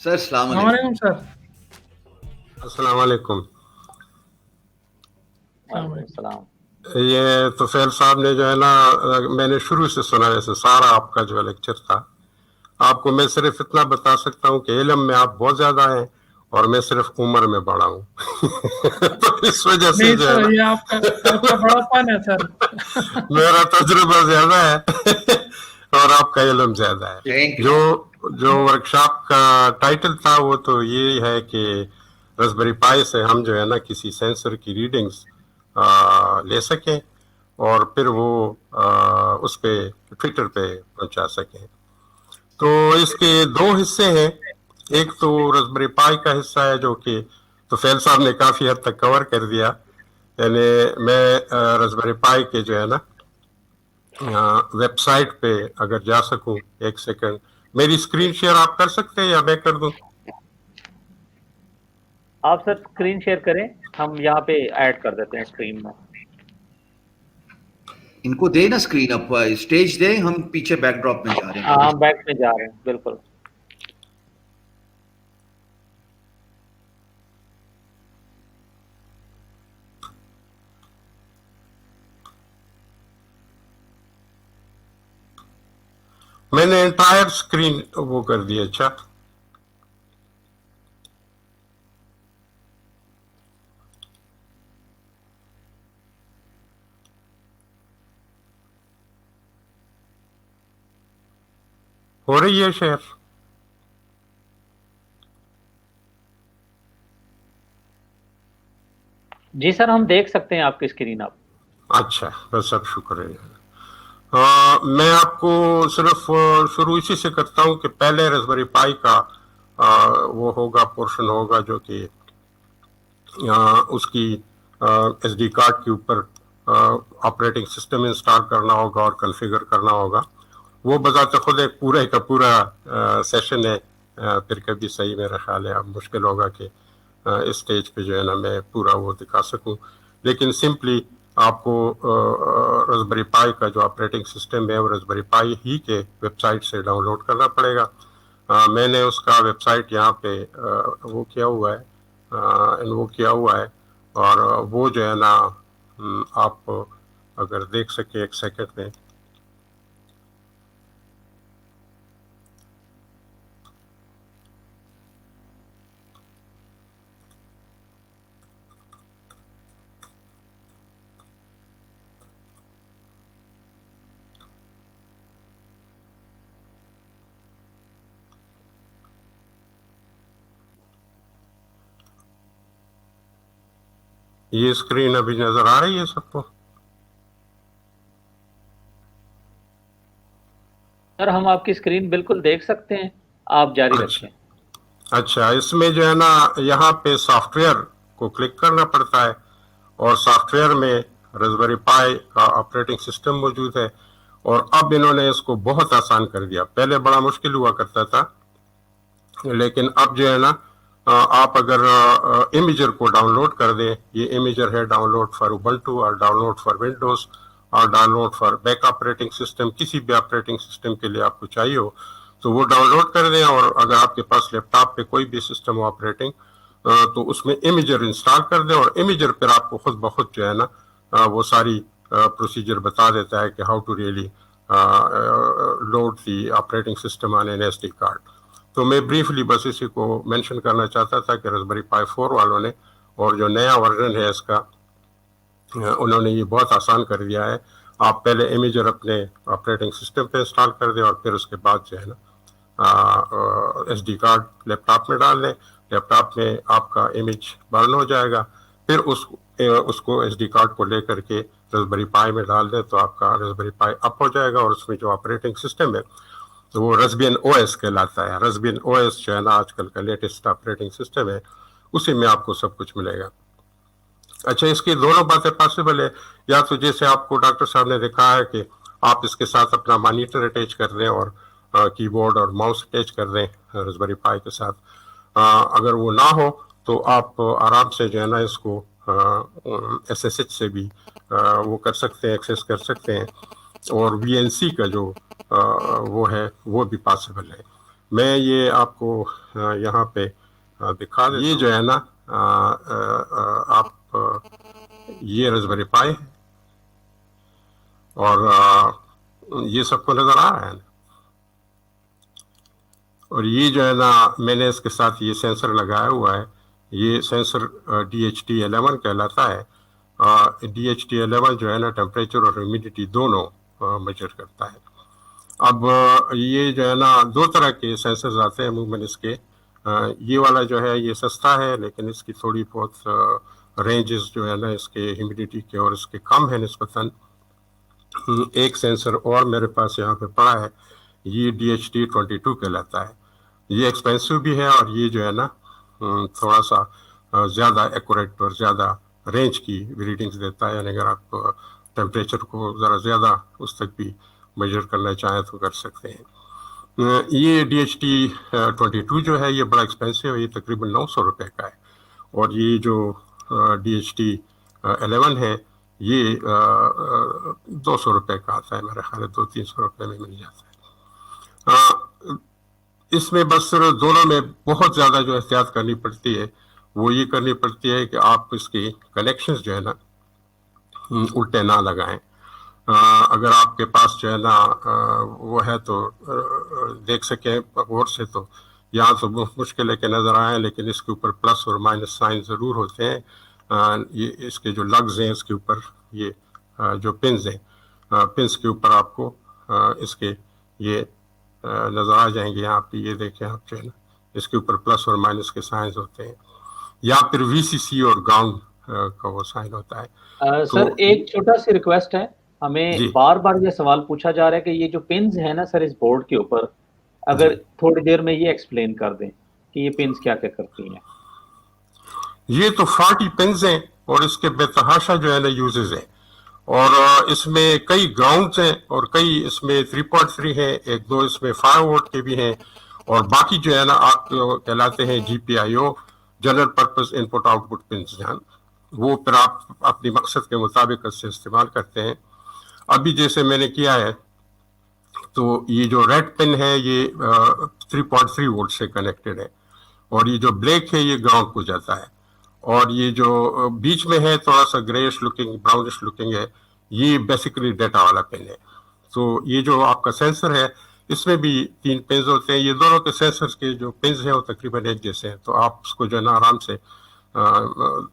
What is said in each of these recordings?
سر السلام السلام علیکم. علیکم سر. السلام علیکم. وعلیکم السلام. یہ طفیل صاحب نے جو ہے نا میں نے شروع سے سنا جیسے سارا آپ کا جو لیکچر تھا. آپ کو میں صرف اتنا بتا سکتا ہوں کہ علم میں آپ بہت زیادہ ہیں اور میں صرف عمر میں بڑا ہوں. تو اس وجہ سے نہیں جو ہے سر، نا یہ آپ کا بڑا پن ہے سر. میرا تجربہ زیادہ ہے اور آپ کا علم زیادہ ہے. Thank you. جو ورکشاپ کا ٹائٹل تھا وہ تو یہ ہے کہ رسبری پائی سے ہم جو ہے نا کسی سینسر کی ریڈنگز لے سکیں اور پھر وہ اس پہ ٹویٹر پہ پہنچا سکیں. تو اس کے دو حصے ہیں. ایک تو رسبری پائی کا حصہ ہے جو کہ طفیل صاحب نے کافی حد تک کور کر دیا. یعنی میں رسبری پائی کے جو ہے نا ویب سائٹ پہ اگر جا سکوں. ایک سیکنڈ، میری اسکرین شیئر آپ کر سکتے ہیں یا میں کر دوں؟ آپ سر اسکرین شیئر کریں، ہم یہاں پہ ایڈ کر دیتے ہیں اسکرین میں. ان کو دے نا اسکرین اپ اسٹیج دے، ہم پیچھے بیک ڈراپ میں جا رہے ہیں. ہاں بیک میں جا رہے ہیں بالکل. میں نے انٹائر اسکرین وہ کر دی. اچھا ہو رہی ہے شیئر؟ جی سر، ہم دیکھ سکتے ہیں آپ کی اسکرین. آپ اچھا بس اب شکریہ. میں آپ کو صرف شروع اسی سے کرتا ہوں کہ پہلے رسبری پائی کا وہ ہوگا پورشن ہوگا جو کہ اس کی ایس ڈی کارڈ کے اوپر آپریٹنگ سسٹم انسٹال کرنا ہوگا اور کنفیگر کرنا ہوگا. وہ بذات خود ایک پورے کا پورا سیشن ہے. پھر کبھی صحیح میرا خیال ہے اب مشکل ہوگا کہ اس سٹیج پہ جو ہے نا میں پورا وہ دکھا سکوں. لیکن سمپلی آپ کو رسبری پائی کا جو آپریٹنگ سسٹم ہے وہ رسبری پائی ہی کے ویب سائٹ سے ڈاؤن لوڈ کرنا پڑے گا. میں نے اس کا ویب سائٹ یہاں پہ وہ کیا ہوا ہے، انوو کیا ہوا ہے. اور وہ جو ہے نا آپ اگر دیکھ سکیں ایک سیکنڈ میں. یہ اسکرین ابھی نظر آ رہی ہے سب کو؟ سر ہم آپ کی اسکرین بالکل دیکھ سکتے ہیں، آپ جاری رکھیں. اچھا اس میں جو ہے نا یہاں پہ سافٹ ویئر کو کلک کرنا پڑتا ہے اور سافٹ ویئر میں رسبری پائی کا آپریٹنگ سسٹم موجود ہے. اور اب انہوں نے اس کو بہت آسان کر دیا. پہلے بڑا مشکل ہوا کرتا تھا، لیکن اب جو ہے نا آپ اگر امیجر کو ڈاؤن لوڈ کر دیں، یہ امیجر ہے ڈاؤن لوڈ فار اوبنٹو اور ڈاؤن لوڈ فار ونڈوز اور download for back operating system. کسی بھی آپریٹنگ سسٹم کے لیے آپ کو چاہیے ہو تو وہ ڈاؤن لوڈ کر دیں. اور اگر آپ کے پاس لیپ ٹاپ پہ کوئی بھی سسٹم ہو آپریٹنگ تو اس میں امیجر انسٹال کر دیں اور امیجر پھر آپ کو خود بخود جو ہے نا وہ ساری پروسیجر بتا دیتا ہے کہ how to really load the operating system on an S D card. تو میں بریفلی بس اسی کو مینشن کرنا چاہتا تھا کہ رسبری پائی 4 والوں نے اور جو نیا ورژن ہے اس کا انہوں نے یہ بہت آسان کر دیا ہے. آپ پہلے امیجر اپنے آپریٹنگ سسٹم پہ انسٹال کر دیں اور پھر اس کے بعد جو ہے نا ایس ڈی کارڈ لیپ ٹاپ میں ڈال دیں. لیپ ٹاپ میں آپ کا امیج برن ہو جائے گا. پھر اس کو ایس ڈی کارڈ کو لے کر کے رسبری پائی میں ڈال دیں تو آپ کا رسبری پائی اپ ہو جائے گا. اور اس میں جو آپریٹنگ سسٹم ہے تو وہ رسبین او ایس کہلاتا ہے. رسبین او ایس جو ہے نا آج کل کا لیٹسٹ آپریٹنگ سسٹم ہے، اسی میں آپ کو سب کچھ ملے گا. اچھا اس کی دونوں باتیں پاسبل ہے. یا تو جیسے آپ کو ڈاکٹر صاحب نے دکھایا ہے کہ آپ اس کے ساتھ اپنا مانیٹر اٹیچ کر دیں اور کی بورڈ اور ماؤس اٹیچ کر دیں رسبری پائی کے ساتھ. اگر وہ نہ ہو تو آپ آرام سے جو ہے نا اس کو ایس ایس ایچ سے بھی وہ کر سکتے ہیں، ایکسیس کر سکتے ہیں. اور وی این سی کا جو وہ ہے وہ بھی پاسبل ہے. میں یہ آپ کو یہاں پہ دکھا دیں. یہ جو ہے نا آپ یہ رسبیری پائی ہے اور یہ سب کو نظر آ رہا ہے نا. اور یہ جو ہے نا میں نے اس کے ساتھ یہ سینسر لگایا ہوا ہے. یہ سینسر DHT11 کہلاتا ہے. DHT11 جو ہے نا ٹیمپریچر اور ہیومیڈیٹی دونوں میجر کرتا ہے. اب یہ جو ہے نا دو طرح کے سینسرز آتے ہیں عموماً اس کے. یہ والا جو ہے یہ سستا ہے لیکن اس کی تھوڑی بہت رینجز جو ہے نا اس کے ہیومیڈیٹی کے اور اس کے کم ہے نسبتاً. ایک سینسر اور میرے پاس یہاں پہ پڑا ہے. یہ DHT22 کہلاتا ہے. یہ ایکسپینسو بھی ہے اور یہ جو ہے نا تھوڑا سا زیادہ ایکوریٹ اور زیادہ رینج کی ریڈنگز دیتا ہے. یعنی اگر آپ ٹیمپریچر کو ذرا زیادہ اس تک بھی میجر کرنا چاہیں تو کر سکتے ہیں. یہ DHT22 جو ہے یہ بڑا ایکسپینسو ہے. یہ تقریباً 900 روپے کا ہے. اور یہ جو DHT11 ہے یہ 200 روپے کا آتا ہے. میرا خیال ہے 200-300 روپے میں مل جاتا ہے. اس میں بس صرف دونوں میں بہت زیادہ جو احتیاط کرنی پڑتی ہے وہ یہ کرنی پڑتی ہے کہ آپ اس کی کنیکشنز جو ہے نا الٹے نہ لگائیں. اگر آپ کے پاس جو ہے نا وہ ہے تو دیکھ سکیں غور سے تو یہاں تو مشکل ہے کہ نظر آئیں لیکن اس کے اوپر پلس اور مائنس سائن ضرور ہوتے ہیں. یہ اس کے جو لگز ہیں اس کے اوپر یہ جو پنز ہیں پنز کے اوپر آپ کو اس کے یہ نظر آ جائیں گے. یہاں پہ یہ دیکھیں آپ جو ہے نا اس کے اوپر پلس اور مائنس کے سائنز ہوتے ہیں یا پھر VCC اور گراؤنڈ کا وہ سائن ہوتا ہے. سر ایک چھوٹا سی ریکویسٹ ہے. ہمیں بار بار یہ سوال پوچھا جا رہا ہے کہ یہ جو پنز ہیں نا سر اس بورڈ کے اوپر اگر تھوڑی دیر میں یہ ایکسپلین کر دیں کہ یہ پنز کیا کیا کرتی ہیں. یہ تو 40 پنز ہیں اور اس کے بے تحاشا جو ہے نا یوزز ہیں اور اس میں کئی گراؤنڈز ہیں اور کئی اس میں 3.3 ہیں. ایک دو اس میں 5 وولٹ کے بھی ہیں اور باقی جو ہے نا آپ کہلاتے ہیں GPIO general purpose in put out put pins. وہ پھر آپ اپنی مقصد کے مطابق اس سے استعمال کرتے ہیں. ابھی جیسے میں نے کیا ہے تو یہ جو ریڈ پن ہے یہ 3.3 وولٹ سے کنیکٹڈ ہے اور یہ جو بلیک ہے یہ گراؤنڈ کو جاتا ہے اور یہ جو بیچ میں ہے تھوڑا سا گریش لکنگ براؤنش لکنگ ہے یہ بیسیکلی ڈیٹا والا پن ہے. تو یہ جو آپ کا سینسر ہے اس میں بھی 3 پنز ہوتے ہیں. یہ دونوں کے سینسرز کے جو پنز ہیں وہ تقریباً ایک جیسے ہیں تو آپ اس کو جو ہے نا آرام سے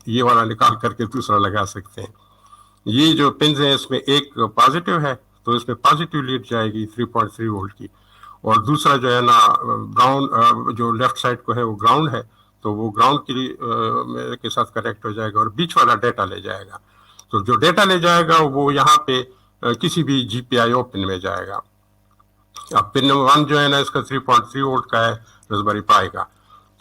یہ والا نکال کر کے دوسرا لگا سکتے ہیں. یہ جو پنز ہیں اس میں ایک پازیٹیو ہے تو اس میں پازیٹیو لیڈ جائے گی 3.3 وولٹ کی اور دوسرا جو ہے نا براؤن جو لیفٹ سائڈ کو ہے وہ گراؤنڈ ہے تو وہ گراؤنڈ کے ساتھ کنیکٹ ہو جائے گا اور بیچ والا ڈیٹا لے جائے گا. تو جو ڈیٹا لے جائے گا وہ یہاں پہ کسی بھی GPIO پن میں جائے گا. اب پن 1 جو ہے نا اس کا 3.3 وولٹ کا ہے رسبیری پائی کا.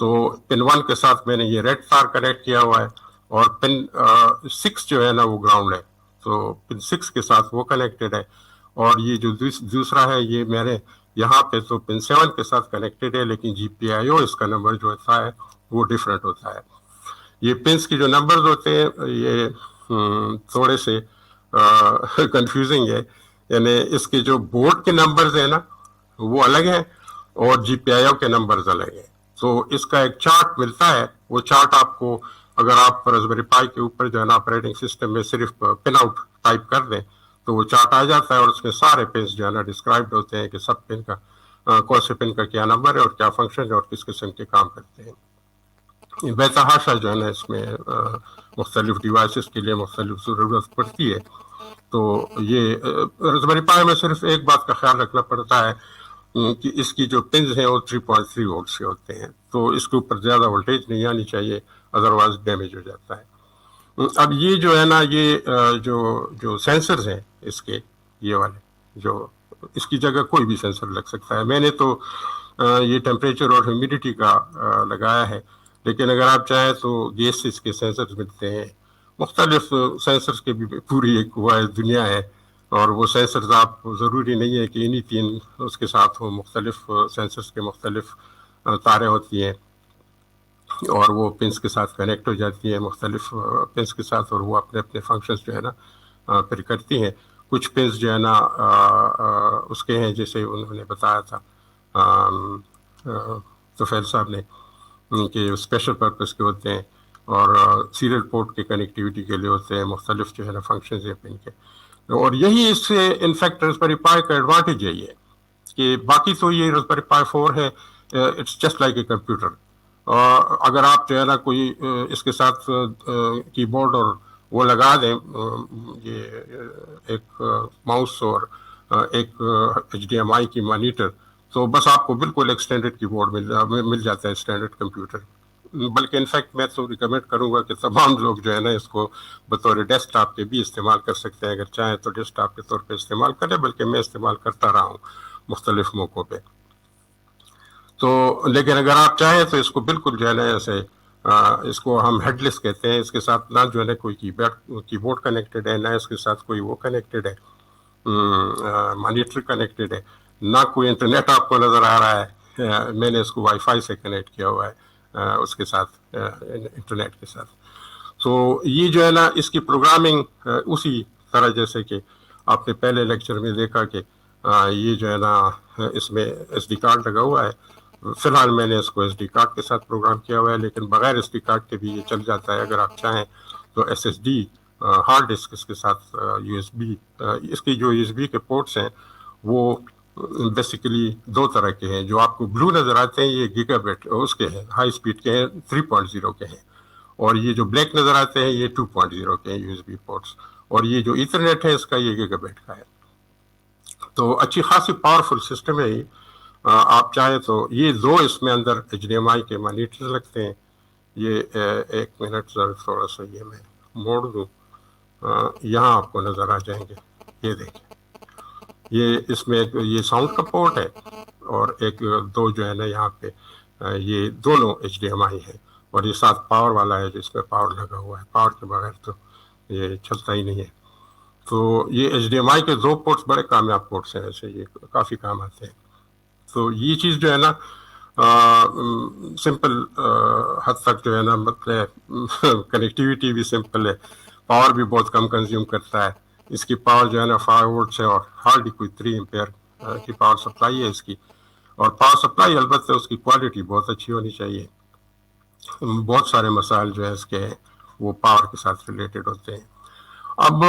تو پن 1 کے ساتھ میں نے یہ ریڈ تار کنیکٹ کیا ہوا ہے اور پن 6 جو ہے نا وہ گراؤنڈ ہے تو پن 6 کے ساتھ وہ کنیکٹڈ ہے اور یہ جو دوسرا ہے یہ میرے یہاں پہ تو پن 7 کے ساتھ کنیکٹڈ ہے لیکن GPIO اس کا نمبر جو ہوتا ہے وہ ڈیفرنٹ ہوتا ہے. یہ پنس کی جو نمبرز ہوتے ہیں یہ تھوڑے سے کنفیوزنگ ہے. یعنی اس کے جو بورڈ کے نمبرز ہیں نا وہ الگ ہیں اور GPIO کے نمبرز الگ ہیں. تو اس کا ایک چارٹ ملتا ہے. وہ چارٹ آپ کو اگر آپ رسبیری پائی کے اوپر جو ہے نا آپریٹنگ سسٹم میں صرف پن آؤٹ ٹائپ کر دیں تو وہ چارٹ آ جاتا ہے اور اس میں سارے پنس جو ہے نا ڈسکرائبڈ ہوتے ہیں کہ سب پن کا کون سے پن کا کیا نمبر ہے اور کیا فنکشن ہے اور کس قسم کے کام کرتے ہیں. بے تحاشا جو ہے نا اس میں مختلف ڈیوائسز کے لیے مختلف ضرورت پڑتی ہے. تو یہ رسبیری پائی میں صرف ایک بات کا خیال رکھنا پڑتا ہے کہ اس کی جو پنز ہیں وہ 3.3 وولٹ سے ہوتے ہیں تو اس کے اوپر زیادہ وولٹیج نہیں آنی چاہیے ادروائز ڈیمیج ہو جاتا ہے. اب یہ جو ہے نا یہ جو سینسرز ہیں اس کے یہ والے جو اس کی جگہ کوئی بھی سینسر لگ سکتا ہے. میں نے تو یہ ٹیمپریچر اور ہیومیڈیٹی کا لگایا ہے لیکن اگر آپ چاہیں تو گیسز کے سینسرز ملتے ہیں. مختلف سینسرز کے بھی پوری ایک دنیا ہے اور وہ سینسرز آپ ضروری نہیں ہے کہ انہی 3 اس کے ساتھ ہوں. مختلف سینسرز کے مختلف تاریں ہوتی ہیں اور وہ پنس کے ساتھ کنیکٹ ہو جاتی ہیں مختلف پنس کے ساتھ اور وہ اپنے اپنے فنکشنز جو ہے نا پھر کرتی ہیں. کچھ پنس جو ہے نا اس کے ہیں جیسے انہوں نے بتایا تھا توفیل صاحب نے کہ اسپیشل پرپز کے ہوتے ہیں اور سیریل پورٹ کے کنیکٹیوٹی کے لیے ہوتے ہیں، مختلف جو ہے نا فنکشنز ہیں پن کے. اور یہی اس سے انفیکٹ رسبیری پائی کا ایڈوانٹیج یہی ہے کہ باقی تو یہ رسبیری پائی 4 ہے، it's just like a computer. اگر آپ جو ہے نا کوئی اس کے ساتھ کی بورڈ اور وہ لگا دیں، یہ ایک ماؤس اور ایک HDMI کی مانیٹر، تو بس آپ کو بالکل ایک اسٹینڈرڈ کی بورڈ مل جاتا ہے، اسٹینڈرڈ کمپیوٹر. بلکہ انفیکٹ میں تو ریکمینڈ کروں گا کہ تمام لوگ جو ہے نا اس کو بطور ڈیسک ٹاپ کے بھی استعمال کر سکتے ہیں. اگر چاہیں تو ڈیسک ٹاپ کے طور پہ استعمال کریں، بلکہ میں استعمال کرتا رہا ہوں مختلف موقعوں پہ. تو لیکن اگر آپ چاہیں تو اس کو بالکل جو ہے نا ایسے اس کو ہم ہیڈ لیس کہتے ہیں، اس کے ساتھ نہ جو ہے نا کوئی کی بورڈ کنیکٹڈ ہے، نہ اس کے ساتھ کوئی وہ کنیکٹڈ ہے، مانیٹر کنیکٹڈ ہے، نہ کوئی انٹرنیٹ آپ کو نظر آ رہا ہے. میں نے اس کو وائی فائی سے کنیکٹ کیا ہوا ہے اس کے ساتھ، انٹرنیٹ کے ساتھ. تو یہ جو ہے نا اس کی پروگرامنگ اسی طرح جیسے کہ آپ نے پہلے لیکچر میں دیکھا کہ یہ جو ہے نا اس میں ایس ڈی کارڈ لگا ہوا ہے. فی الحال میں نے اس کو ایس ڈی کارڈ کے ساتھ پروگرام کیا ہوا ہے، لیکن بغیر ایس ڈی کارڈ کے بھی یہ چل جاتا ہے. اگر آپ چاہیں تو S S D hard disk اس کے ساتھ یو ایس بی، اس کی جو یو ایس بی کے پورٹس ہیں وہ بیسیکلی 2 طرح کے ہیں. جو آپ کو بلو نظر آتے ہیں یہ گیگا بٹ اس کے ہیں، ہائی اسپیڈ کے ہیں، 3.0 کے ہیں. اور یہ جو بلیک نظر آتے ہیں یہ 2.0 کے ہیں یو ایس بی پورٹس. اور یہ جو ایتھرنیٹ ہے اس کا یہ گیگا بٹ کا ہے. تو اچھی خاصی پاورفل سسٹم ہے یہ. آپ چاہیں تو یہ 2 اس میں اندر HDMI کے مانیٹر لگتے ہیں. یہ 1 منٹ ذرا تھوڑا سا یہ میں موڑ دوں، یہاں آپ کو نظر آ جائیں گے. یہ دیکھیں، یہ اس میں یہ ساؤنڈ کا پورٹ ہے اور 2 جو ہے نا یہاں پہ یہ دونوں HDMI ہے. اور یہ ساتھ پاور والا ہے جس میں پاور لگا ہوا ہے. پاور کے بغیر تو یہ چلتا ہی نہیں ہے. تو یہ HDMI کے 2 پورٹس بڑے کامیاب پورٹس ہیں، ایسے یہ کافی کام آتے ہیں. تو یہ چیز جو ہے نا سمپل حد تک جو ہے نا مطلب کنیکٹیوٹی بھی سمپل ہے، پاور بھی بہت کم کنزیوم کرتا ہے. اس کی پاور جو ہے نا 5 وولٹ سے اور ہارڈلی کوئی 3 ایمپیئر کی پاور سپلائی ہے اس کی. اور پاور سپلائی البتہ اس کی کوالٹی بہت اچھی ہونی چاہیے. بہت سارے مسائل جو ہے اس کے وہ پاور کے ساتھ ریلیٹڈ ہوتے ہیں. اب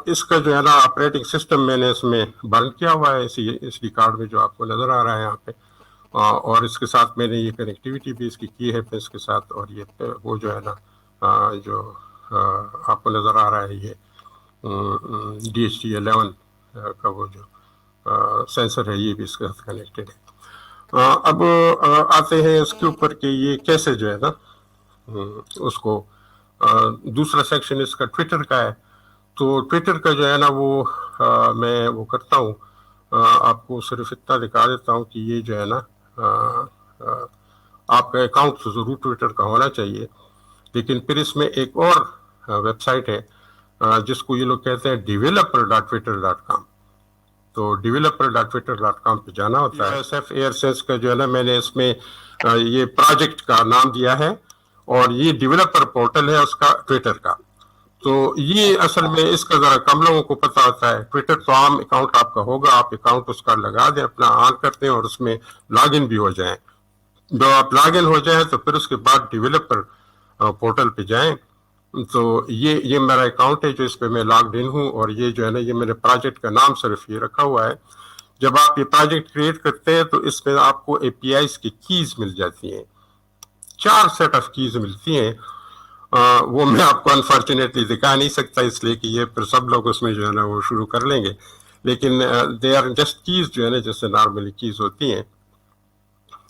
اس کا جو ہے نا آپریٹنگ سسٹم میں نے اس میں برن کیا ہوا ہے اس ڈی کارڈ میں جو آپ کو نظر آ رہا ہے یہاں پہ. اور اس کے ساتھ میں نے یہ کنیکٹیوٹی بھی اس کی ہے اس کے ساتھ. اور یہ وہ جو ہے نا جو آپ کو نظر آ رہا ہے یہ DHT11 کا وہ جو سینسر ہے یہ بھی اس کے ساتھ کنیکٹڈ ہے. اب آتے ہیں اس کے اوپر کہ یہ کیسے جو ہے نا اس کو دوسرا سیکشن اس کا ٹویٹر کا ہے. تو ٹویٹر کا جو ہے نا وہ میں وہ کرتا ہوں، آپ کو صرف اتنا دکھا دیتا ہوں کہ یہ جو ہے نا آپ کا اکاؤنٹ تو ضرور ٹویٹر کا ہونا چاہیے. لیکن پھر اس میں ایک اور ویب سائٹ ہے جس کو یہ لوگ کہتے ہیں developer.twitter.com. تو developer.twitter.com پہ جانا ہوتا ہے. SF AirSense کا جو ہے نا میں نے اس میں یہ پروجیکٹ کا نام دیا ہے اور یہ ڈیولپر پورٹل ہے اس کا ٹویٹر کا. تو یہ اصل میں اس کا ذرا کم لوگوں کو پتہ ہوتا ہے. ٹویٹر تو عام اکاؤنٹ آپ کا ہوگا، آپ اکاؤنٹ اس کا لگا دیں، اپنا آن کرتے ہیں اور اس میں لاگ ان بھی ہو جائیں. جب آپ لاگ ان ہو جائیں تو پھر اس کے بعد ڈیولپر پورٹل پہ جائیں. تو یہ میرا اکاؤنٹ ہے جو اس پہ میں لاگڈ ان ہوں. اور یہ جو ہے نا یہ میرے پروجیکٹ کا نام صرف یہ رکھا ہوا ہے. جب آپ یہ پروجیکٹ کریٹ کرتے ہیں تو اس میں آپ کو APIs کی کیز مل جاتی ہیں، 4 سیٹ آف کیز ملتی ہیں. وہ میں آپ کو انفارچونیٹلی دکھا نہیں سکتا اس لیے کہ یہ پھر سب لوگ اس میں جو ہے نا وہ شروع کر لیں گے. لیکن دے آر جسٹ کیز جو ہے نا جیسے نارملی کیز ہوتی ہیں،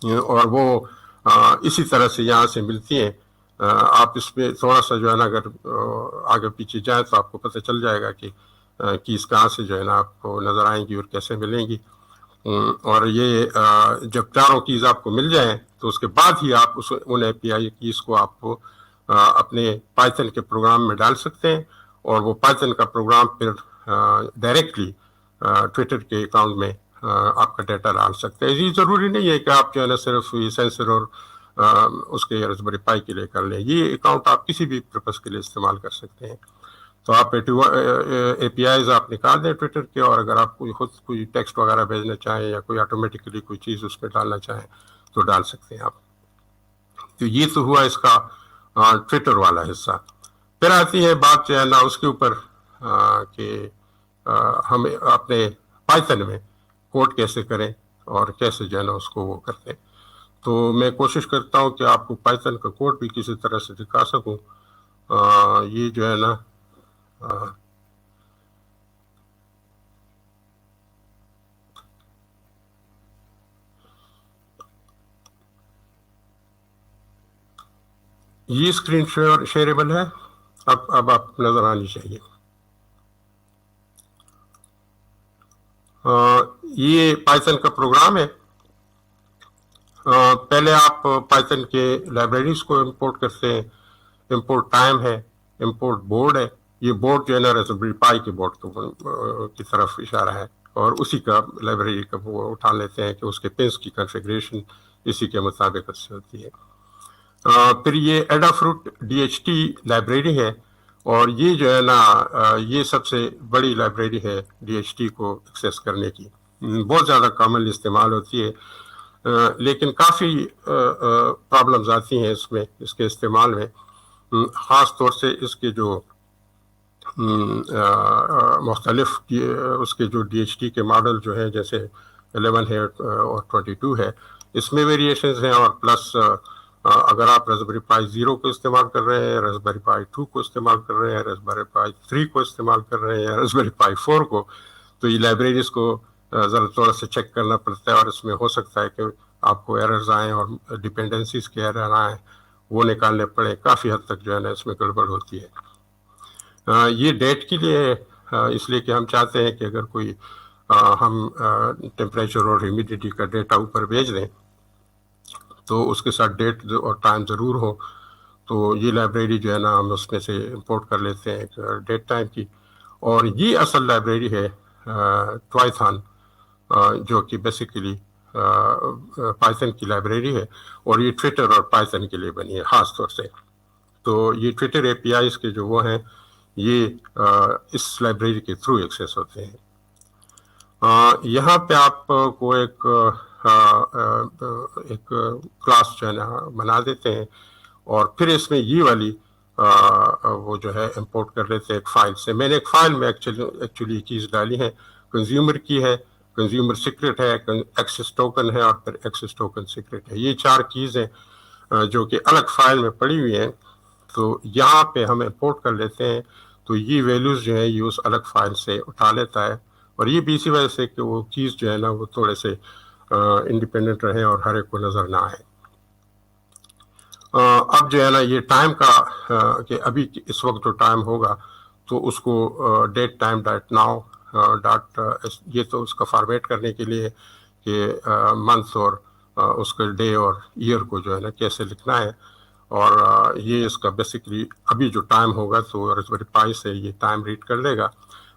اور وہ اسی طرح سے یہاں سے ملتی ہیں. آپ اس میں تھوڑا سا جو ہے نا اگر آگے پیچھے جائیں تو آپ کو پتہ چل جائے گا کہ کیز کہاں سے جو ہے نا آپ کو نظر آئیں گی اور کیسے ملیں گی. اور یہ جب 4 کیز آپ کو مل جائیں تو اس کے بعد ہی آپ ان API کیز کو آپ کو اپنے پائتھن کے پروگرام میں ڈال سکتے ہیں. اور وہ پائتھن کا پروگرام پھر ڈائریکٹلی ٹویٹر کے اکاؤنٹ میں آپ کا ڈیٹا ڈال سکتے ہیں. یہ ضروری نہیں ہے کہ آپ جو ہے نا صرف یہ سینسر اور اس کے رسبیری پائی کے لیے کر لیں. یہ اکاؤنٹ آپ کسی بھی پرپس کے لیے استعمال کر سکتے ہیں. تو آپ اے پی آئیز آپ نکال دیں ٹویٹر کے، اور اگر آپ کوئی ٹیکسٹ وغیرہ بھیجنا چاہیں یا کوئی آٹومیٹکلی کوئی چیز اس پہ ڈالنا چاہیں تو ڈال سکتے ہیں آپ. تو یہ تو ہوا اس کا ٹویٹر والا حصہ. پھر آتی ہے بات جو ہے نا اس کے اوپر کہ ہم اپنے پائتھن میں کوڈ کیسے کریں اور کیسے جو ہے نا اس کو وہ کرتے ہیں. تو میں کوشش کرتا ہوں کہ آپ کو پائتھن کا کوڈ بھی کسی طرح سے دکھا سکوں. یہ جو ہے نا یہ اسکرین شیئربل ہے. اب آپ نظر آنی چاہیے. یہ پائتھن کا پروگرام ہے. پہلے آپ پائتھن کے لائبریریز کو امپورٹ کرتے ہیں. امپورٹ ٹائم ہے، امپورٹ بورڈ ہے. یہ بورڈ جو ہے نا راسپبیری پائی کے بورڈ کی طرف اشارہ ہے، اور اسی کا لائبریری کا وہ اٹھا لیتے ہیں کہ اس کے پنس کی کنفیگریشن اسی کے مطابق اس سے ہوتی ہے. پھر یہ ایڈافروٹ DHT لائبریری ہے، اور یہ جو ہے نا یہ سب سے بڑی لائبریری ہے DHT کو ایکسیس کرنے کی. بہت زیادہ کامنلی استعمال ہوتی ہے، لیکن کافی پرابلمز آتی ہیں اس کے استعمال میں. خاص طور سے اس کے جو مختلف اس کے جو DHT کے ماڈل جو ہیں جیسے 11 ہے اور 22 ہے، اس میں ویریشنز ہیں. اور پلس اگر آپ راسپبیری پائی 0 کو استعمال کر رہے ہیں، راسپبیری پائی 2 کو استعمال کر رہے ہیں، راسپبیری پائی 3 کو استعمال کر رہے ہیں، راسپبیری پائی 4 کو، تو یہ لائبریریز کو ذرا تھوڑا سا چیک کرنا پڑتا ہے. اور اس میں ہو سکتا ہے کہ آپ کو ایررز آئیں اور ڈپینڈنسیز کے ایرر آئیں، وہ نکالنے پڑے. کافی حد تک جو ہے نا اس میں گڑبڑ ہوتی ہے. یہ ڈیٹ کے لیے اس لیے کہ ہم چاہتے ہیں کہ اگر کوئی ہم ٹیمپریچر اور ہیومیڈیٹی کا ڈیٹا اوپر بھیج دیں تو اس کے ساتھ ڈیٹ اور ٹائم ضرور ہو. تو یہ لائبریری جو ہے نا ہم اس میں سے امپورٹ کر لیتے ہیں ڈیٹ ٹائم کی. اور یہ اصل لائبریری ہے ٹوائتھن، جو کہ بیسیکلی پائتھن کی لائبریری ہے، اور یہ ٹویٹر اور پائتھن کے لیے بنی ہے خاص طور سے. تو یہ ٹویٹر اے پی آئیز کے جو وہ ہیں یہ اس لائبریری کے تھرو ایکسیس ہوتے ہیں. یہاں پہ آپ کو ایک کلاس جو ہے نا بنا دیتے ہیں، اور پھر اس میں یہ والی وہ جو ہے امپورٹ کر لیتے ہیں ایک فائل سے. میں نے ایک فائل میں ایکچولی چیز ڈالی ہے. کنزیومر کی ہے، کنزیومر سیکرٹ ہے، ایکسس ٹوکن ہے، اور پھر ایکسس ٹوکن سیکرٹ ہے. یہ 4 کیز ہیں جو کہ الگ فائل میں پڑی ہوئی ہیں. تو یہاں پہ ہم امپورٹ کر لیتے ہیں، تو یہ ویلیوز جو ہیں یہ اس الگ فائل سے اٹھا لیتا ہے. اور یہ بھی اسی وجہ سے کہ وہ کیز جو ہے نا وہ تھوڑے سے انڈیپینڈنٹ رہیں اور ہر ایک کو نظر نہ آئے. اب جو ہے نا یہ ٹائم کا کہ ابھی اس وقت جو ٹائم ہوگا تو اس کو date time dot now dot یہ تو اس کا فارمیٹ کرنے کے لیے کہ منتھ اور اس کا ڈے اور ایئر کو جو ہے نا کیسے لکھنا ہے. اور یہ اس کا بیسکلی ابھی جو ٹائم ہوگا تو راسپبیری پائی سے یہ ٹائم ریڈ کر لے گا.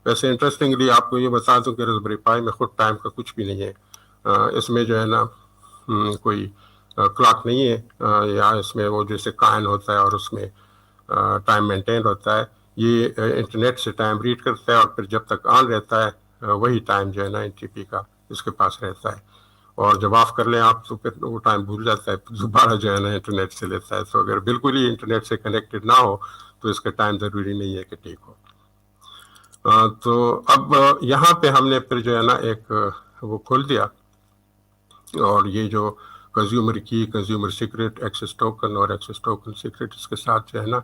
ویسے انٹرسٹنگلی آپ کو یہ بتا دوں کہ راسپبیری پائی میں خود ٹائم کا کچھ بھی نہیں ہے. اس میں جو ہے نا کوئی کلاک نہیں ہے، یا اس میں وہ جیسے کائن ہوتا ہے اور اس میں ٹائم مینٹین ہوتا ہے. یہ انٹرنیٹ سے ٹائم ریڈ کرتا ہے، اور پھر جب تک آن رہتا ہے وہی ٹائم جو ہے نا NTP کا اس کے پاس رہتا ہے. اور جب آف کر لیں آپ تو پھر وہ ٹائم بھول جاتا ہے، دوبارہ جو ہے نا انٹرنیٹ سے لیتا ہے. تو اگر بالکل ہی انٹرنیٹ سے کنیکٹڈ نہ ہو تو اس کا ٹائم ضروری نہیں ہے کہ ٹھیک ہو. تو اب یہاں پہ ہم نے پھر جو ہے نا ایک وہ کھول دیا، اور یہ جو کنزیومر کی، کنزیومر سیکرٹ، ایکسس ٹوکن اور ایکسس ٹوکن سیکرٹ اس کے ساتھ جو ہے نا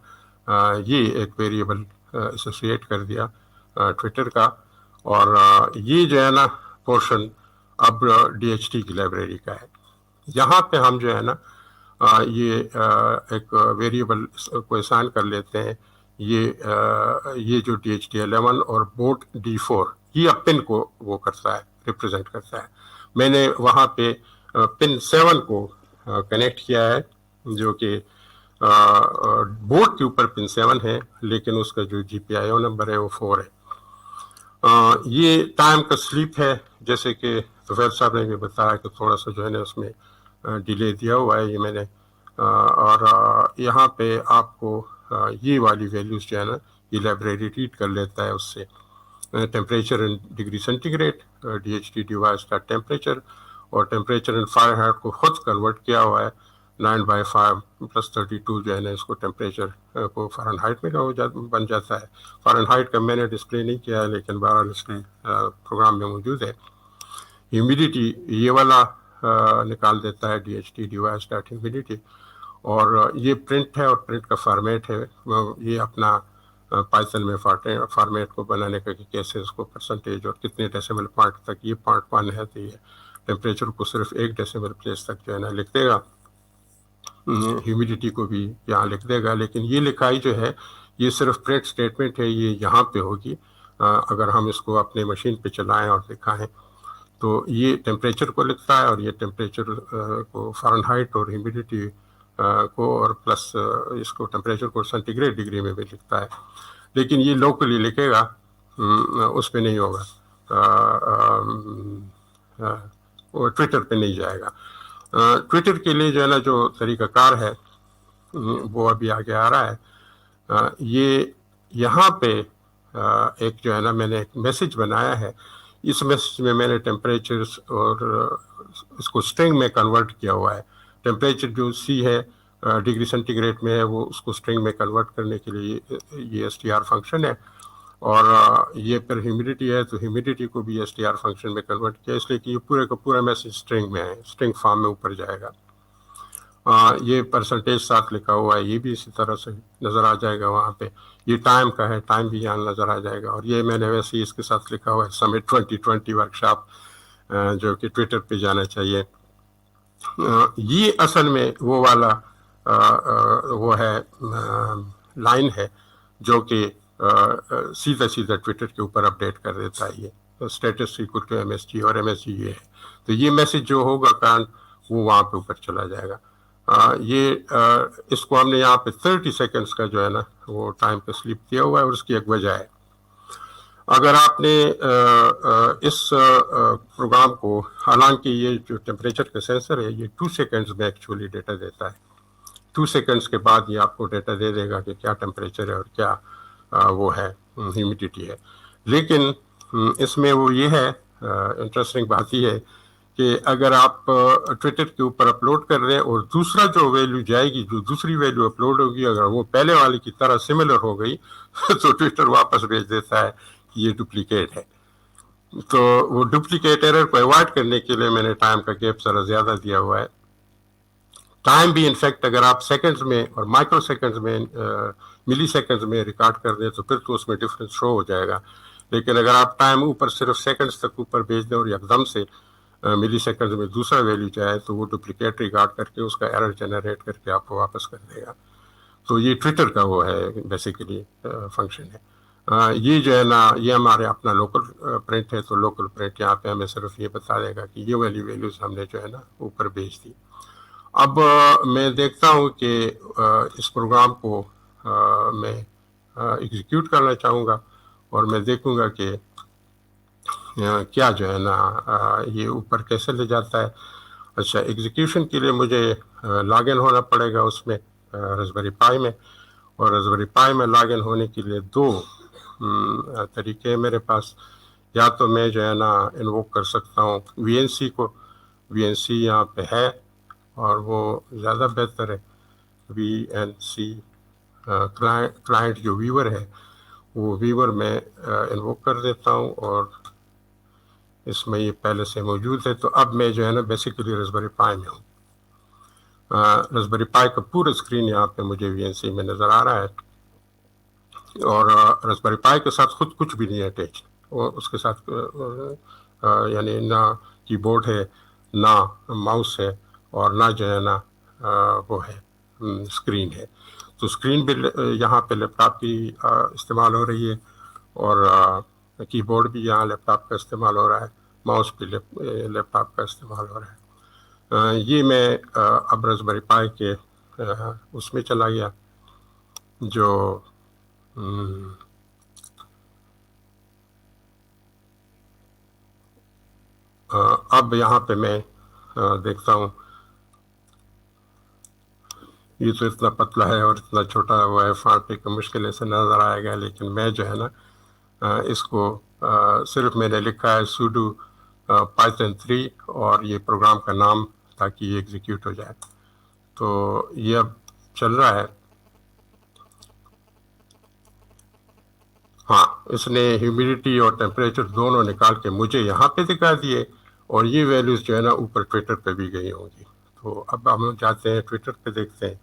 یہ ایک ویریبل ایسوسیٹ کر دیا ٹویٹر کا. اور یہ جو ہے نا پورشن اب DHT کی لائبریری کا ہے. یہاں پہ ہم جو ہے نا یہ ایک ویریبل کو اسائن کر لیتے ہیں. یہ جو DHT 11 اور بورڈ D4 یہ اب پن کو وہ کرتا ہے، ریپرزینٹ کرتا ہے. میں نے وہاں پہ پن 7 کو کنیکٹ کیا ہے، جو کہ بورڈ کے اوپر پن 7 ہے، لیکن اس کا جو GPIO نمبر ہے وہ 4 ہے. یہ ٹائم کا سلیپ ہے، جیسے کہ طفیل صاحب نے بھی بتایا کہ تھوڑا سا جو ہے نا اس میں ڈیلے دیا ہوا ہے یہ میں نے. اور یہاں پہ آپ کو یہ والی ویلیوز جو ہے نا یہ لائبریری ریڈ کر لیتا ہے اس سے temperature in degree centigrade DHT device کا ٹیمپریچر اور ٹیمپریچر ان فارن ہائٹ کو خود کنورٹ کیا ہوا ہے 9/5 + 32 جو ہے نا اس کو ٹیمپریچر کو فارن ہائٹ میں بن جاتا ہے. فارن ہائٹ کا میں نے ڈسپلے نہیں کیا ہے لیکن بہرحال اس میں پروگرام میں موجود ہے. ہیومیڈیٹی یہ والا نکال دیتا ہے DHT ڈیوائس ڈاٹ ہیومیڈیٹی اور یہ پرنٹ ہے اور پرنٹ کا فارمیٹ ہے. یہ اپنا پائتھن میں فارمیٹ کو بنانے کا کہ کیسے اس کو پرسنٹیج اور کتنے ڈیسیمل پوائنٹ تک یہ پوائنٹ 1 ہے تو یہ ٹیمپریچر کو صرف 1 ڈیسیمل پلیس تک جو ہے نا لکھ دے گا. ہیومیڈیٹی کو بھی یہاں لکھ دے گا لیکن یہ لکھائی جو ہے یہ صرف پرنٹ سٹیٹمنٹ ہے, یہ یہاں پہ ہوگی. اگر ہم اس کو اپنے مشین پہ چلائیں اور دکھائیں تو یہ ٹیمپریچر کو لکھتا ہے اور یہ ٹیمپریچر کو فارن ہائٹ اور ہیومیڈیٹی کو اور پلس اس کو ٹیمپریچر کو سینٹی گریڈ ڈگری میں بھی لکھتا ہے. لیکن یہ لوکلی لکھے گا, اس پہ نہیں ہوگا, وہ ٹویٹر پہ نہیں جائے گا. ٹویٹر کے لیے جو ہے نا جو طریقہ کار ہے وہ ابھی آگے آ رہا ہے. یہ یہاں پہ ایک جو ہے نا میں نے ایک میسج بنایا ہے. اس میسج میں میں نے ٹیمپریچرز اور اس کو اسٹرنگ میں کنورٹ کیا ہوا ہے. ٹیمپریچر جو C ہے ڈگری سینٹی گریڈ میں ہے وہ اس کو اسٹرنگ میں کنورٹ کرنے کے لیے یہ STR فنکشن ہے اور یہ پھر ہیومیڈیٹی ہے تو ہیومیڈیٹی کو بھی STR فنکشن میں کنورٹ کیا اس لیے کہ یہ پورے کا پورا میسج اسٹرنگ میں ہے, اسٹرنگ فارم میں اوپر جائے گا. یہ پرسنٹیج ساتھ لکھا ہوا ہے یہ بھی اسی طرح سے نظر آ جائے گا وہاں پہ. یہ ٹائم کا ہے, ٹائم بھی یہاں نظر آ جائے گا اور یہ میں نے ویسے ہی اس کے ساتھ لکھا ہوا ہے سمٹ 2020 ورکشاپ جو کہ ٹویٹر پہ جانا چاہیے. یہ اصل میں وہ والا وہ ہے لائن ہے جو کہ سیدھا سیدھا ٹویٹر کے اوپر اپڈیٹ کر دیتا ہے. یہ اسٹیٹس equal to MSG اور MSG یہ ہے تو یہ میسج جو ہوگا کان وہ وہاں پہ اوپر چلا جائے گا. یہ اس کو ہم نے یہاں پہ 30 سیکنڈز کا جو ہے نا وہ ٹائم پہ سلیپ دیا ہوا ہے اور اس کی ایک وجہ ہے. اگر آپ نے اس پروگرام کو, حالانکہ یہ جو ٹیمپریچر کا سینسر ہے یہ 2 سیکنڈز میں ایکچولی ڈیٹا دیتا ہے. 2 سیکنڈز کے بعد یہ آپ کو ڈیٹا دے دے گا کہ کیا ٹیمپریچر ہے اور کیا وہ ہے ہیومیڈیٹی ہے. لیکن اس میں وہ یہ ہے انٹرسٹنگ بات یہ ہے کہ اگر آپ ٹویٹر کے اوپر اپلوڈ کر رہے ہیں اور دوسرا جو ویلیو جائے گی, جو دوسری ویلیو اپلوڈ ہوگی اگر وہ پہلے والی کی طرح سملر ہو گئی تو ٹویٹر واپس بھیج دیتا ہے کہ یہ ڈپلیکیٹ ہے. تو وہ ڈپلیکیٹ ایرر کو ایوائڈ کرنے کے لیے میں نے ٹائم کا گیپ ذرا زیادہ دیا ہوا ہے. ٹائم بھی انفیکٹ اگر آپ سیکنڈز میں اور مائکرو سیکنڈز میں ملی سیکنڈز میں ریکارڈ کر دیں تو پھر تو اس میں ڈفرینس شو ہو جائے گا. لیکن اگر آپ ٹائم اوپر صرف سیکنڈز تک اوپر بھیج دیں اور یکدم سے ملی سیکنڈز میں دوسرا ویلیو جائے تو وہ ڈپلیکیٹ ریکارڈ کر کے اس کا ایرر جنریٹ کر کے آپ کو واپس کر دے گا. تو یہ ٹویٹر کا وہ ہے بیسیکلی فنکشن ہے. یہ جو ہے نا یہ ہمارے اپنا لوکل پرنٹ ہے تو لوکل پرنٹ یہاں پہ ہمیں صرف یہ بتا دے گا کہ یہ والی ویلیوز ہم نے جو ہے نا اوپر بھیج دی. اب میں دیکھتا ہوں کہ اس پروگرام کو میں ایگزیکیوٹ کرنا چاہوں گا اور میں دیکھوں گا کہ کیا جو ہے نا یہ اوپر کیسے لے جاتا ہے. اچھا, ایگزیکیوشن کے لیے مجھے لاگ ان ہونا پڑے گا اس میں رسبیری پائی میں, اور رسبیری پائی میں لاگ ان ہونے کے لیے 2 طریقے میرے پاس. یا تو میں جو ہے نا انووک کر سکتا ہوں VNC کو, VNC یہاں پہ ہے اور وہ زیادہ بہتر ہے. VNC کلائنٹ جو ویور ہے وہ ویور میں انووک کر دیتا ہوں اور اس میں یہ پہلے سے موجود ہے. تو اب میں جو ہے نا بیسیکلی رسبیری پائی میں ہوں. رسبیری پائی کا پورا اسکرین یہاں پہ مجھے VNC میں نظر آ رہا ہے اور رسبیری پائی کے ساتھ خود کچھ بھی نہیں ہے اٹیچ. اور اس کے ساتھ یعنی نہ کی بورڈ ہے, نہ ماؤس ہے اور نہ جو ہے نا وہ ہے اسکرین ہے. تو اسکرین بھی یہاں پہ لیپ ٹاپ کی استعمال ہو رہی ہے اور کی بورڈ بھی یہاں لیپ ٹاپ کا استعمال ہو رہا ہے, ماؤس بھی لیپ ٹاپ کا استعمال ہو رہا ہے. یہ میں اب رسبیری پائی کے اس میں چلا گیا جو اب یہاں پہ میں دیکھتا ہوں یہ تو اتنا پتلا ہے اور اتنا چھوٹا ہوا ہے پھاڑنے کا مشکل سے نظر آئے گا، لیکن میں جو ہے نا اس کو صرف میں نے لکھا ہے سوڈو پائتھن 3 اور یہ پروگرام کا نام تاکہ یہ ایگزیکیوٹ ہو جائے. تو یہ اب چل رہا ہے. ہاں اس نے ہیومیڈیٹی اور ٹیمپریچر دونوں نکال کے مجھے یہاں پہ دکھا دیے اور یہ ویلیوز جو ہے نا اوپر ٹویٹر پہ بھی گئی ہوں گی. تو اب ہم جاتے ہیں ٹویٹر پہ، دیکھتے ہیں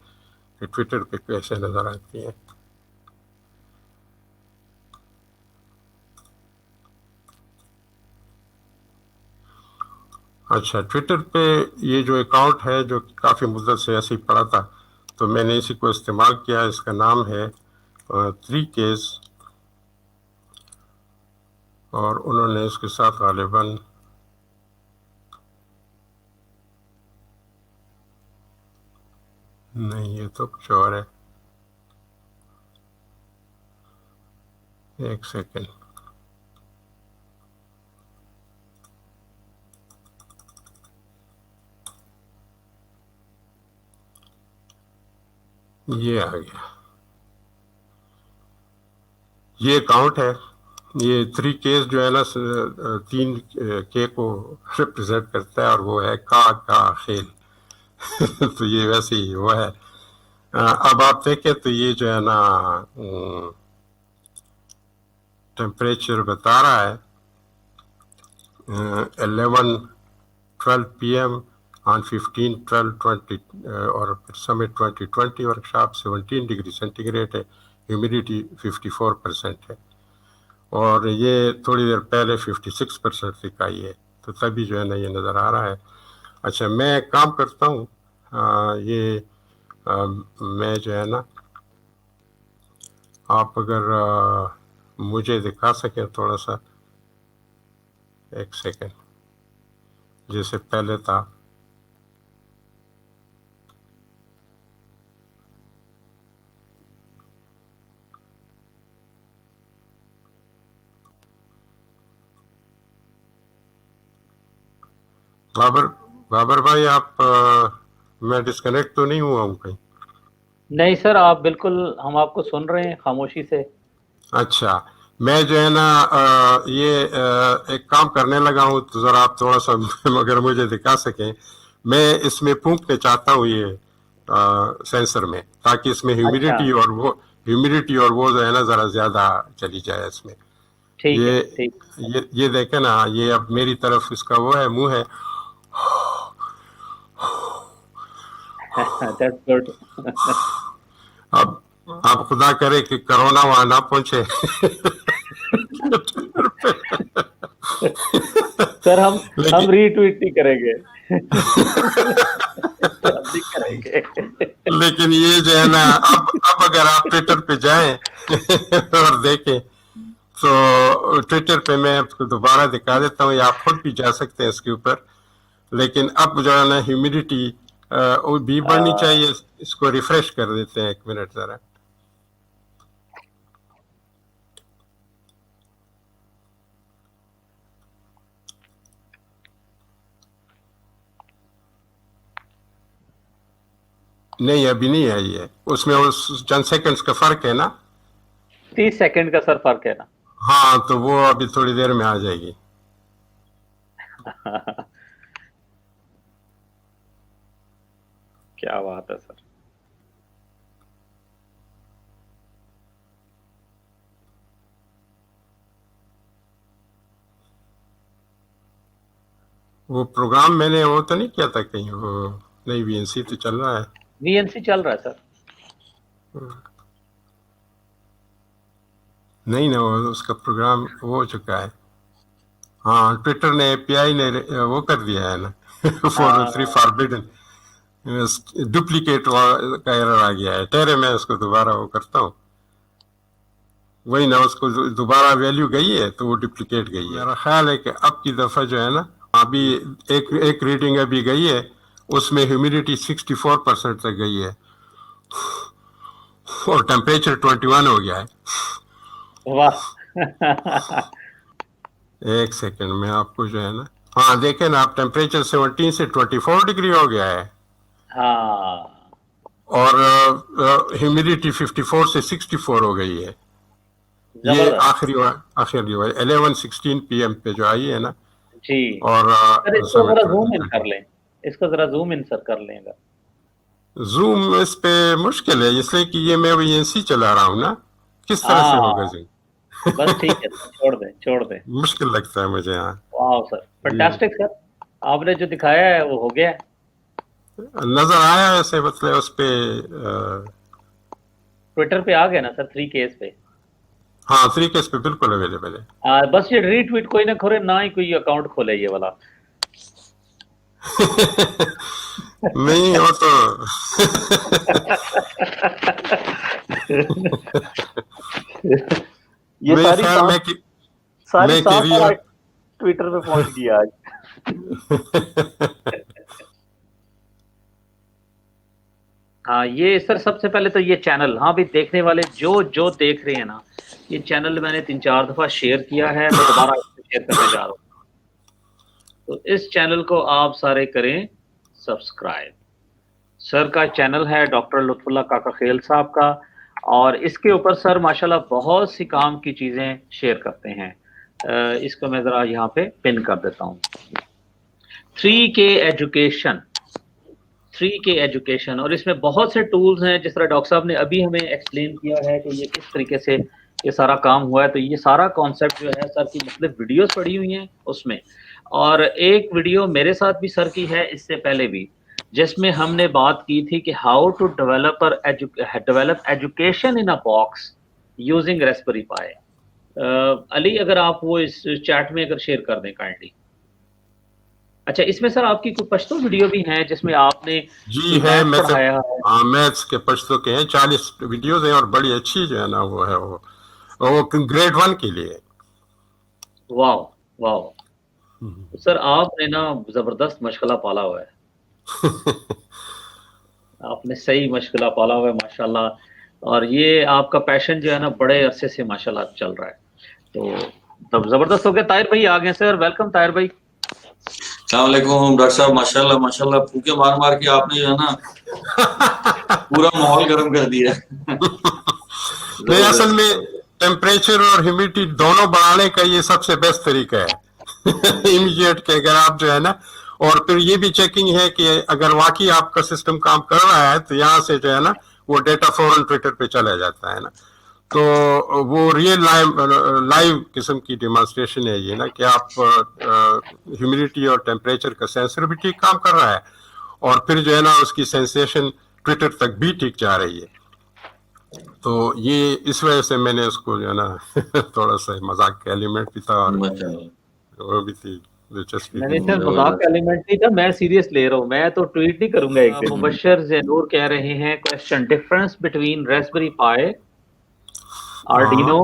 کہ ٹویٹر پہ کیسے نظر آتی ہیں. اچھا، ٹویٹر پہ یہ جو اکاؤنٹ ہے جو کافی مدت سے ایسے ہی پڑا تھا، تو میں نے اسی کو استعمال کیا. اس کا نام ہے 3Ks اور انہوں نے اس کے ساتھ غالباً نہیں، یہ تو کچھ اور ہے. ایک سیکنڈ. یہ آ گیا، یہ اکاؤنٹ ہے. یہ 3Ks جو ہے نا 3K کو ریپرزینٹ کرتا ہے اور وہ ہے کا خیل. تو یہ ویسے ہی وہ ہے. اب آپ دیکھیں تو یہ جو ہے نا ٹیمپریچر بتا رہا ہے 11:12 PM on 15/12/20 اور سمٹ 2020 ورکشاپ 17 ڈگری سینٹی گریڈ ہے. ہیومیڈیٹی 54% ہے اور یہ تھوڑی دیر پہلے 56% تک آئی ہے. تو تبھی جو ہے نا یہ نظر آ رہا ہے. اچھا میں ایک کام کرتا ہوں، یہ میں جو ہے نا آپ اگر مجھے دکھا سکیں تھوڑا سا، ایک سیکنڈ، جیسے پہلے تھا. بابر بھائی آپ میں ڈسکنیکٹ تو نہیں ہوا ہوں کہیں؟ نہیں سر، آپ بالکل، ہم آپ کو سن رہے ہیں خاموشی سے. اچھا میں جو ہے نا یہ ایک کام کرنے لگا ہوں، تو ذرا آپ تھوڑا سا اگر مجھے دکھا سکیں. میں اس میں پھونکنے چاہتا ہوں یہ سینسر میں، تاکہ اس میں اچھا ہیومیڈیٹی اور وہ جو ہے نا ذرا زیادہ چلی جائے اس میں. ٹھیک ہے، ٹھیک. یہ دیکھیں نا، یہ اب میری طرف اس کا وہ ہے، منہ ہے. That's good. اب خدا کرے کہ کرونا وہاں نہ پہنچے. سر ہم ری ٹویٹ نہیں کریں گے. نہیں کریں گے. لیکن یہ جو ہے نا اب اگر آپ ٹویٹر پہ جائیں اور دیکھیں تو ٹویٹر پہ میں آپ کو دوبارہ دکھا دیتا ہوں، یا آپ خود بھی جا سکتے ہیں اس کے اوپر. لیکن اب جو ہے نا ہیومیڈیٹی بھی بڑھنی چاہیے. اس کو ریفریش کر دیتے ہیں، ایک منٹ ذرا. نہیں ابھی نہیں آئی ہے، اس میں چند سیکنڈز کا فرق ہے نا. 30 سیکنڈ کا سر فرق ہے نا. ہاں تو وہ ابھی تھوڑی دیر میں آ جائے گی. کیا بات ہے سر. وہ پروگرام میں نے وہ تو نہیں کیا تھا کہیں، وہ نہیں وی این سی تو چل رہا ہے. وی این سی چل رہا ہے سر. نہیں نا، اس کا پروگرام وہ ہو چکا ہے. ہاں ٹویٹر نے اے پی آئی نے وہ کر دیا ہے نا. 403 فاربیڈن ڈپلیکیٹ کا ایرر آ گیا ہے. ٹھہرے میں اس کو دوبارہ وہ کرتا ہوں. وہی نا، اس کو دوبارہ ویلیو گئی ہے تو وہ ڈپلیکیٹ گئی ہے. میرا خیال ہے کہ اب کی دفعہ جو ہے نا ابھی ایک ریڈنگ ابھی گئی ہے، اس میں ہیومیڈیٹی 64% تک گئی ہے اور ٹیمپریچر 21 ہو گیا ہے. واہ. ایک سیکنڈ میں آپ کو جو ہے نا، ہاں دیکھیں نا، آپ ٹیمپریچر 17 سے 24 ڈگری ہو گیا ہے. ہاں اور ہیومیڈیٹی 54 سے 64 ہو گئی ہے. یہ آخری 11:16 PM پہ جو آئی ہے نا جی. اور اس کو ذرا زوم ان کر لیں, اس کو ذرا زوم ان سر کر لیں گا. زوم اس پہ مشکل ہے اس لیے کہ یہ میں VNC چلا رہا ہوں نا, کس طرح سے ہوگا زوم. بس ٹھیک ہے, چھوڑ دیں. مشکل لگتا ہے مجھے. ہاں واو سر, فینٹاسٹک سر, آپ نے جو دکھایا ہے وہ ہو گیا ہے. نظر آیا ایسے مطلب اس پہ ٹویٹر پہ آ گیا نا سر 3Ks پہ. ہاں 3Ks پہ بالکل اویلیبل ہے. بس یہ ری ٹویٹ کوئی نہ کھولے, نہ ہی کوئی اکاؤنٹ کھولے یہ والا. نہیں وہ تو یہ ساری ٹویٹر پہ پہنچ گئی آج. ہاں یہ سر سب سے پہلے تو یہ چینل, ہاں بھی دیکھنے والے جو دیکھ رہے ہیں نا, یہ چینل میں نے 3-4 دفعہ شیئر کیا ہے, میں دوبارہ شیئر کرنے جا رہا ہوں. تو اس چینل کو آپ سارے کریں سبسکرائب. سر کا چینل ہے ڈاکٹر لطف اللہ کاکا خیل صاحب کا, اور اس کے اوپر سر ماشاءاللہ بہت سی کام کی چیزیں شیئر کرتے ہیں. اس کو میں ذرا یہاں پہ پن کر دیتا ہوں. 3K ایجوکیشن, اور اس میں بہت سے ٹولز ہیں, جس طرح ڈاکٹر صاحب نے ابھی ہمیں ایکسپلین کیا ہے کہ یہ کس طریقے سے یہ سارا کام ہوا ہے. تو یہ سارا کانسیپٹ جو ہے سر کی مختلف ویڈیوز پڑی ہوئی ہیں اس میں, اور ایک ویڈیو میرے ساتھ بھی سر کی ہے اس سے پہلے بھی, جس میں ہم نے بات کی تھی کہ how to develop education in a box using Raspberry Pi. Ali اگر آپ وہ اس چیٹ میں اگر شیئر کر دیں کائنڈلی. اچھا اس میں سر آپ کی کوئی پشتو ویڈیو بھی ہیں جس میں آپ نے جی ہے پڑھایا ہے. ہاں میتھس کے پشتو کے ہیں 40 ویڈیوز ہیں, اور بڑی اچھی جو ہے نا وہ ہے وہ گریڈ 1 کے لیے. واو سر آپ نے نا زبردست مشغلہ پالا ہوا ہے. آپ نے صحیح مشغلہ پالا ہوا ہے ماشاءاللہ, اور یہ آپ کا پیشن جو ہے نا بڑے عرصے سے ماشاءاللہ چل رہا ہے. تو تب زبردست ہو گیا. طاہر بھائی آ گئے سر, ویلکم طاہر بھائی. السلام علیکم ڈاکٹر صاحب, ماشاءاللہ پھوکے مار کے آپ نے جو ہے نا پورا ماحول گرم کر دیا. نہیں اصل میں ٹیمپریچر اور ہیومیڈیٹی دونوں بڑھانے کا یہ سب سے بیسٹ طریقہ ہے امیڈیٹ کے, اگر آپ جو ہے نا, اور پھر یہ بھی چیکنگ ہے کہ اگر واقعی آپ کا سسٹم کام کر رہا ہے تو یہاں سے جو ہے نا وہ ڈیٹا فوراً ٹویٹر پہ چلا جاتا ہے نا. تو وہ ریئل لائیو قسم کی ڈیمانسٹریشن ہے یہ نا, کہ آپ ہیومیڈیٹی اور ٹیمپریچر کا سینسر بھی ٹھیک کام کر رہا ہے, اور پھر جو ہے نا اس کی سینسیشن ٹویٹر تک بھی ٹھیک جا رہی ہے. تو یہ اس وجہ سے میں نے اس کو جو ہے نا تھوڑا سا مذاق کا ایلیمنٹ بھی تھا, اور وہ بھی تھی دلچسپی. مذاق کا ایلیمنٹ نہیں تھا, میں سیریس لے رہا ہوں, میں تو ٹویٹ نہیں کروں گا ایک دن. مبشر زینور کہہ رہے ہیں question difference between Raspberry Pi Arduino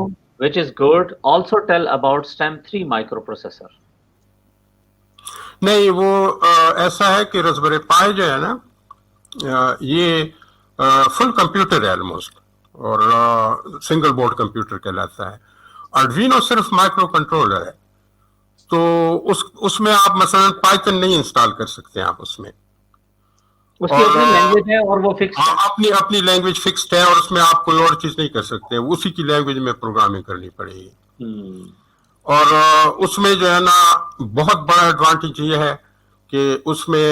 which is good, also tell about STEM 3 microprocessor. نہیں وہ ایسا ہے کہ رسبری پائی جو ہے نا یہ فل کمپیوٹر ہے آلموسٹ, اور سنگل بورڈ کمپیوٹر کہلاتا ہے. Arduino صرف مائکرو کنٹرولر ہے, تو اس میں آپ مثلا پائتھن نہیں انسٹال کر سکتے آپ اس میں. اس کی اپنی لینگویج ہے اور وہ فکس ہے, اپنی لینگویج فکسڈ ہے, اور اس میں آپ کوئی اور چیز نہیں کر سکتے, اسی کی لینگویج میں پروگرامنگ کرنی پڑے گی. اور اس میں جو ہے نا بہت بڑا ایڈوانٹیج یہ ہے کہ اس میں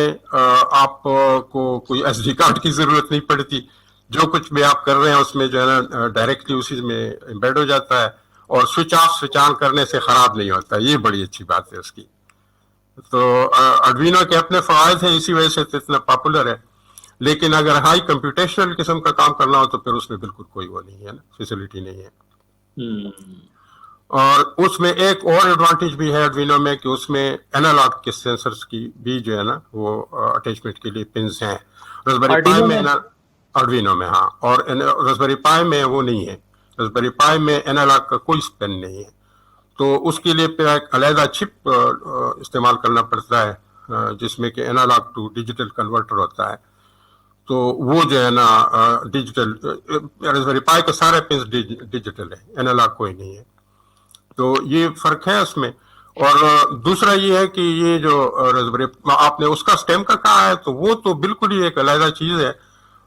آپ کو کوئی ایس ڈی کارڈ کی ضرورت نہیں پڑتی. جو کچھ بھی آپ کر رہے ہیں اس میں جو ہے نا ڈائریکٹلی اسی میں امبیڈ ہو جاتا ہے, اور سوئچ آف سوئچ آن کرنے سے خراب نہیں ہوتا. یہ بڑی اچھی بات ہے اس کی. تو Arduino کے اپنے فوائد ہیں, اسی وجہ سے تو اتنا پاپولر ہے. لیکن اگر ہائی کمپیوٹیشنل قسم کا کام کرنا ہو تو پھر اس میں بالکل کوئی وہ نہیں ہے نا, فیسلٹی نہیں ہے. اور اس میں ایک اور ایڈوانٹیج بھی ہے Arduino میں کہ اس میں اینالاگ کے سینسرز کی بھی جو ہے نا وہ اٹیچمنٹ کے لیے پنز ہیں. رسبری پائی میں Arduino میں ہاں, اور رسبری پائی میں وہ نہیں ہے. رسبری پائی میں اینالاگ کا کوئی پن نہیں ہے, تو اس کے لیے پھر ایک علیحدہ چپ استعمال کرنا پڑتا ہے, جس میں کہ اینالاگ ٹو ڈیجیٹل کنورٹر ہوتا ہے. تو وہ جو ہے نا ڈیجیٹل رسبری پائی کے سارے پنز ڈیجیٹل ہے, اینالاگ کوئی نہیں ہے. تو یہ فرق ہے اس میں. اور دوسرا یہ ہے کہ یہ جو رسبری آپ نے اس کا سٹیم کا کہا ہے, تو وہ تو بالکل ہی ایک علیحدہ چیز ہے.